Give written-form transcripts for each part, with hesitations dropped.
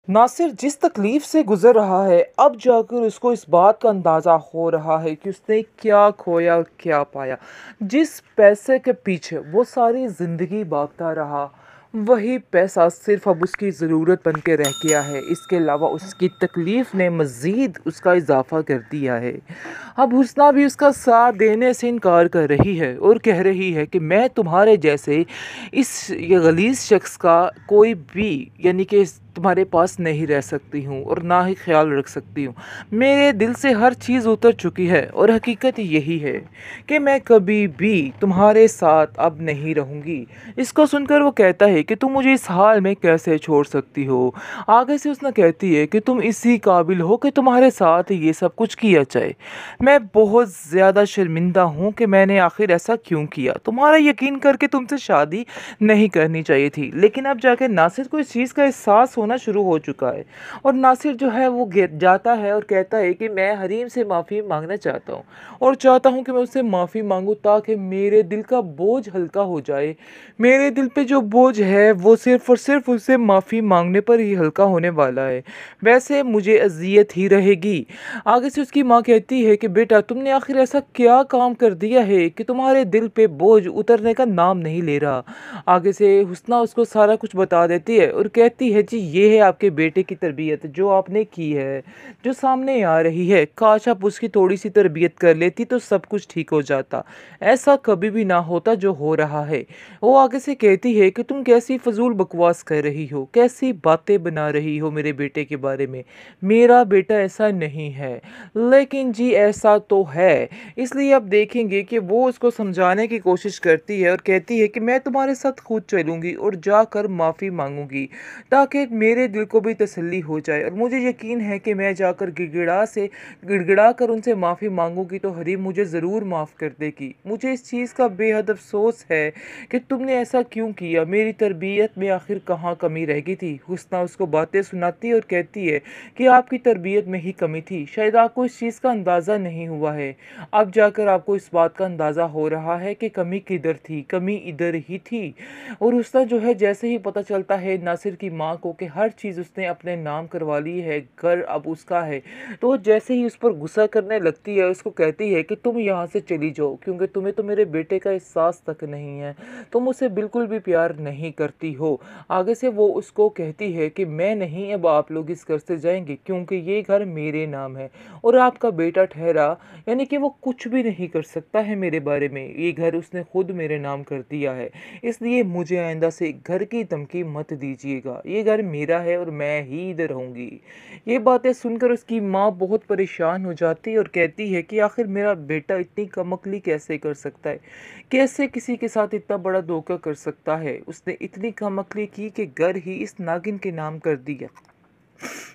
नासिर जिस तकलीफ़ से गुज़र रहा है, अब जाकर उसको इस बात का अंदाज़ा हो रहा है कि उसने क्या खोया और क्या पाया। जिस पैसे के पीछे वो सारी ज़िंदगी भागता रहा, वही पैसा सिर्फ़ अब उसकी ज़रूरत बन के रह गया है। इसके अलावा उसकी तकलीफ़ ने मज़ीद उसका इज़ाफ़ा कर दिया है। अब हुस्ना भी उसका साथ देने से इनकार कर रही है और कह रही है कि मैं तुम्हारे जैसे इस ये गलीज़ शख़्स का कोई भी यानी कि तुम्हारे पास नहीं रह सकती हूँ और ना ही ख़्याल रख सकती हूँ। मेरे दिल से हर चीज़ उतर चुकी है और हकीकत यही है कि मैं कभी भी तुम्हारे साथ अब नहीं रहूँगी। इसको सुनकर वो कहता है कि तुम मुझे इस हाल में कैसे छोड़ सकती हो। आगे से उसने कहती है कि तुम इसी काबिल हो कि तुम्हारे साथ ये सब कुछ किया जाए। मैं बहुत ज़्यादा शर्मिंदा हूँ कि मैंने आखिर ऐसा क्यों किया। तुम्हारा यकीन करके तुमसे शादी नहीं करनी चाहिए थी। लेकिन अब जाके नासिर को इस चीज़ का एहसास होना शुरू हो चुका है और नासिर जो है वो गिर जाता है और कहता है कि मैं हरीम से माफ़ी मांगना चाहता हूँ और चाहता हूँ कि मैं उससे माफ़ी मांगूँ ताकि मेरे दिल का बोझ हल्का हो जाए। मेरे दिल पे जो बोझ है वो सिर्फ़ और सिर्फ़ उससे माफ़ी मांगने पर ही हल्का होने वाला है। वैसे मुझे अज़ियत ही रहेगी। आगे से उसकी माँ कहती है कि बेटा तुमने आखिर ऐसा क्या काम कर दिया है कि तुम्हारे दिल पे बोझ उतरने का नाम नहीं ले रहा। आगे से हुस्ना उसको सारा कुछ बता देती है और कहती है जी ये है आपके बेटे की तरबियत जो आपने की है, जो सामने आ रही है। काश आप उसकी थोड़ी सी तरबियत कर लेती तो सब कुछ ठीक हो जाता। ऐसा कभी भी ना होता जो हो रहा है। वो आगे से कहती है कि तुम कैसी फजूल बकवास कर रही हो, कैसी बातें बना रही हो मेरे बेटे के बारे में। मेरा बेटा ऐसा नहीं है। लेकिन जी ऐसा तो है। इसलिए अब देखेंगे कि वो उसको समझाने की कोशिश करती है और कहती है कि मैं तुम्हारे साथ खुद चलूँगी और जाकर माफ़ी माँगूँगी ताकि मेरे दिल को भी तसल्ली हो जाए और मुझे यकीन है कि मैं जाकर गिड़गिड़ा कर उनसे माफ़ी माँगूँगी तो हरीम मुझे ज़रूर माफ़ कर देगी। मुझे इस चीज़ का बेहद अफ़सोस है कि तुमने ऐसा क्यों किया। मेरी तरबियत में आखिर कहाँ कमी रह गई थी। हुस्ना उसको बातें सुनाती है और कहती है कि आपकी तरबियत में ही कमी थी। शायद आपको इस चीज़ का अंदाज़ा नहीं हुआ है। अब जाकर आपको इस बात का अंदाज़ा हो रहा है कि कमी किधर थी, कमी इधर ही थी। और हुस्ना जो है जैसे ही पता चलता है नासिर की माँ को कि हर चीज़ उसने अपने नाम करवा ली है, घर अब उसका है, तो वो जैसे ही उस पर गुस्सा करने लगती है, उसको कहती है कि तुम यहाँ से चली जाओ क्योंकि तुम्हें तो मेरे बेटे का एहसास तक नहीं है। तुम उसे बिल्कुल भी प्यार नहीं करती हो। आगे से वो उसको कहती है कि मैं नहीं, अब आप लोग इस घर से जाएंगे क्योंकि ये घर मेरे नाम है और आपका बेटा ठहरा यानी कि वो कुछ भी नहीं कर सकता है मेरे बारे में। ये घर उसने खुद मेरे नाम कर दिया है, इसलिए मुझे आइंदा से घर की धमकी मत दीजिएगा। ये घर मेरा है और मैं ही इधर रहूँगी। ये बातें सुनकर उसकी माँ बहुत परेशान हो जाती है और कहती है कि आखिर मेरा बेटा इतनी कमकली कैसे कर सकता है, कैसे किसी के साथ इतना बड़ा धोखा कर सकता है। उसने इतनी कमकली की कि घर ही इस नागिन के नाम कर दिया।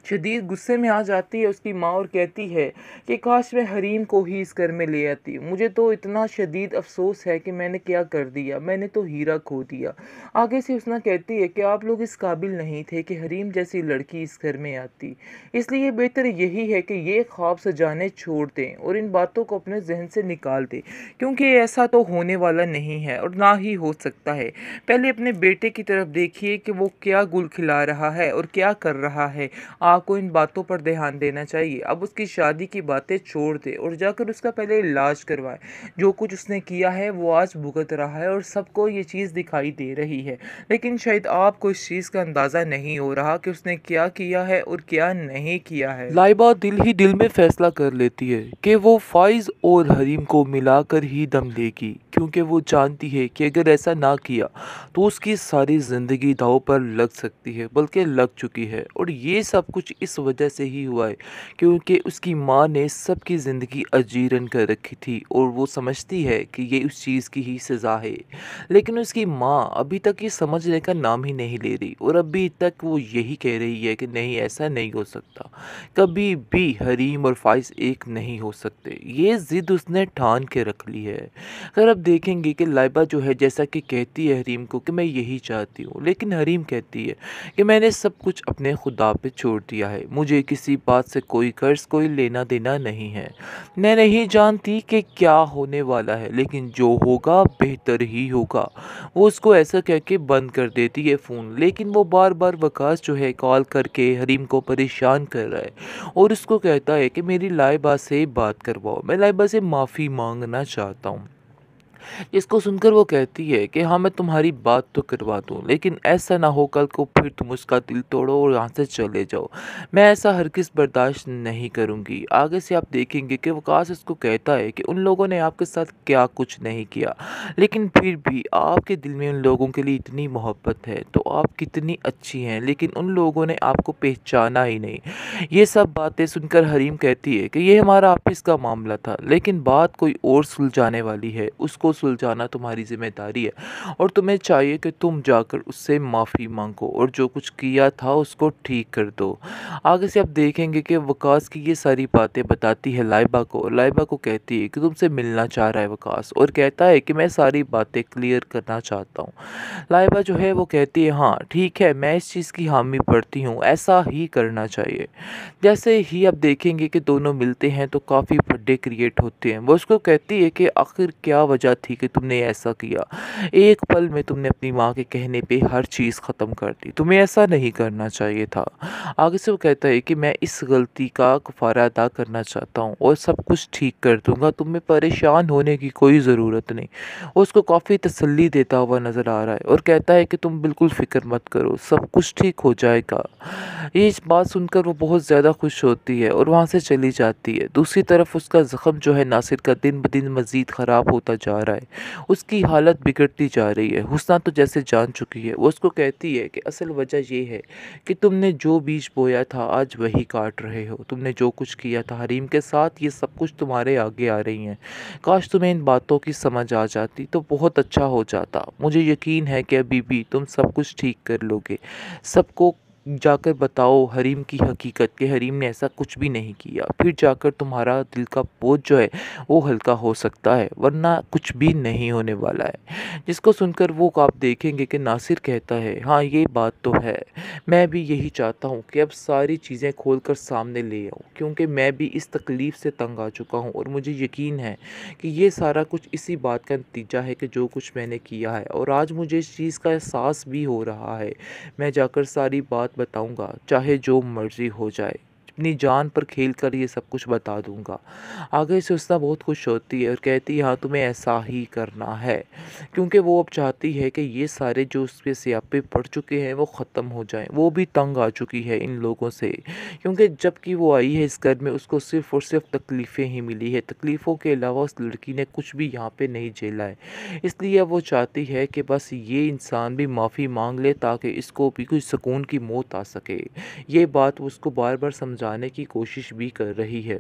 शदीद गुस्से में आ जाती है उसकी माँ और कहती है कि काश मैं हरीम को ही इस घर में ले आती। मुझे तो इतना शदीद अफसोस है कि मैंने क्या कर दिया, मैंने तो हीरा खो दिया। आगे से उसना कहती है कि आप लोग इस काबिल नहीं थे कि हरीम जैसी लड़की इस घर में आती, इसलिए बेहतर यही है कि ये ख्वाब सजाने छोड़ दें और इन बातों को अपने जहन से निकाल दें क्योंकि ऐसा तो होने वाला नहीं है और ना ही हो सकता है। पहले अपने बेटे की तरफ देखिए कि वो क्या गुल खिला रहा है और क्या कर रहा है। आपको इन बातों पर ध्यान देना चाहिए। अब उसकी शादी की बातें छोड़ दे और जाकर उसका पहले इलाज करवाएं। जो कुछ उसने किया है वो आज भुगत रहा है और सबको ये चीज़ दिखाई दे रही है, लेकिन शायद आपको इस चीज़ का अंदाज़ा नहीं हो रहा कि उसने क्या किया है और क्या नहीं किया है। लाइबा दिल ही दिल में फैसला कर लेती है कि वो फाइज और हरीम को मिलाकर ही दम लेगी क्योंकि वो जानती है कि अगर ऐसा ना किया तो उसकी सारी ज़िंदगी दांव पर लग सकती है, बल्कि लग चुकी है। और ये सब कुछ इस वजह से ही हुआ है क्योंकि उसकी माँ ने सबकी ज़िंदगी अजीरन कर रखी थी और वो समझती है कि ये उस चीज़ की ही सज़ा है। लेकिन उसकी माँ अभी तक ये समझने का नाम ही नहीं ले रही और अभी तक वो यही कह रही है कि नहीं, ऐसा नहीं हो सकता, कभी भी हरीम और फाइज एक नहीं हो सकते। ये ज़िद उसने ठान के रख ली है। अगर अब देखेंगे कि लाइबा जो है जैसा कि कहती है हरीम को कि मैं यही चाहती हूँ, लेकिन हरीम कहती है कि मैंने सब कुछ अपने खुदा पे छोड़ दिया। लिया है। मुझे किसी बात से कोई कर्ज, कोई लेना देना नहीं है। मैं नहीं जानती कि क्या होने वाला है, लेकिन जो होगा बेहतर ही होगा। वो उसको ऐसा कह के बंद कर देती है फ़ोन, लेकिन वो बार-बार वकास जो है कॉल करके हरीम को परेशान कर रहा है और उसको कहता है कि मेरी लाइबा से बात करवाओ, मैं लाइबा से माफ़ी माँगना चाहता हूँ। इसको सुनकर वो कहती है कि हाँ, मैं तुम्हारी बात तो करवा दूँ, लेकिन ऐसा ना हो कल को फिर तुम उसका दिल तोड़ो और यहाँ से चले जाओ। मैं ऐसा हरगिज़ बर्दाश्त नहीं करूँगी। आगे से आप देखेंगे कि वकास उसको कहता है कि उन लोगों ने आपके साथ क्या कुछ नहीं किया, लेकिन फिर भी आपके दिल में उन लोगों के लिए इतनी मोहब्बत है, तो आप कितनी अच्छी हैं, लेकिन उन लोगों ने आपको पहचाना ही नहीं। ये सब बातें सुनकर हरीम कहती है कि ये हमारा आपस का मामला था, लेकिन बात कोई और सुलझाने वाली है, उसको सुलझाना तुम्हारी ज़िम्मेदारी है और तुम्हें चाहिए कि तुम जाकर उससे माफ़ी मांगो और जो कुछ किया था उसको ठीक कर दो। आगे से आप देखेंगे कि वकास की ये सारी बातें बताती है लाइबा को और लाइबा को कहती है कि तुमसे मिलना चाह रहा है वकास, और कहता है कि मैं सारी बातें क्लियर करना चाहता हूँ। लाइबा जो है वो कहती है हाँ ठीक है, मैं इस चीज़ की हामी भरती हूँ, ऐसा ही करना चाहिए। जैसे ही आप देखेंगे कि दोनों मिलते हैं तो काफ़ी फड्डे क्रिएट होते हैं। वो उसको कहती है कि आखिर क्या वजह थी कि तुमने ऐसा किया? एक पल में तुमने अपनी माँ के कहने पे हर चीज़ ख़त्म कर दी। तुम्हें ऐसा नहीं करना चाहिए था। आगे से वो कहता है कि मैं इस गलती का कफ़ारा अदा करना चाहता हूँ और सब कुछ ठीक कर दूँगा। तुम्हें परेशान होने की कोई ज़रूरत नहीं। वो उसको काफ़ी तसल्ली देता हुआ नज़र आ रहा है और कहता है कि तुम बिल्कुल फ़िक्र मत करो, सब कुछ ठीक हो जाएगा। ये इस बात सुनकर वो बहुत ज़्यादा खुश होती है और वहाँ से चली जाती है। दूसरी तरफ उसका ज़ख्म जो है नासिर का दिन ब दिन मज़ीद ख़राब होता जा रहा है। उसकी हालत बिगड़ती जा रही है। हुस्ना तो जैसे जान चुकी है। वो उसको कहती है कि असल वजह ये है कि तुमने जो बीज बोया था आज वही काट रहे हो। तुमने जो कुछ किया था हरीम के साथ, ये सब कुछ तुम्हारे आगे आ रही हैं। काश तुम्हें इन बातों की समझ आ जाती तो बहुत अच्छा हो जाता। मुझे यकीन है कि अभी भी तुम सब कुछ ठीक कर लोगे। सबको जाकर बताओ हरीम की हकीकत कि हरीम ने ऐसा कुछ भी नहीं किया, फिर जाकर तुम्हारा दिल का बोझ जो है वो हल्का हो सकता है, वरना कुछ भी नहीं होने वाला है। जिसको सुनकर वो आप देखेंगे कि नासिर कहता है हाँ ये बात तो है, मैं भी यही चाहता हूँ कि अब सारी चीज़ें खोल कर सामने ले आऊँ, क्योंकि मैं भी इस तकलीफ़ से तंग आ चुका हूँ और मुझे यकीन है कि ये सारा कुछ इसी बात का नतीजा है कि जो कुछ मैंने किया है, और आज मुझे इस चीज़ का एहसास भी हो रहा है। मैं जाकर सारी बात बताऊंगा, चाहे जो मर्जी हो जाए। अपनी जान पर खेल कर ये सब कुछ बता दूंगा। आगे से उसना बहुत खुश होती है और कहती है हाँ तुम्हें ऐसा ही करना है, क्योंकि वो अब चाहती है कि ये सारे जो उसके स्यापे पड़ चुके हैं वो ख़त्म हो जाएं। वो भी तंग आ चुकी है इन लोगों से, क्योंकि जब कि वो आई है इस घर में उसको सिर्फ़ और सिर्फ तकलीफ़ें ही मिली है। तकलीफ़ों के अलावा उस लड़की ने कुछ भी यहाँ पे नहीं झेला है। इसलिए अब वो चाहती है कि बस ये इंसान भी माफ़ी मांग ले ताकि इसको भी कोई सुकून की मौत आ सके। ये बात वो उसको बार बार समझाने की कोशिश भी कर रही है।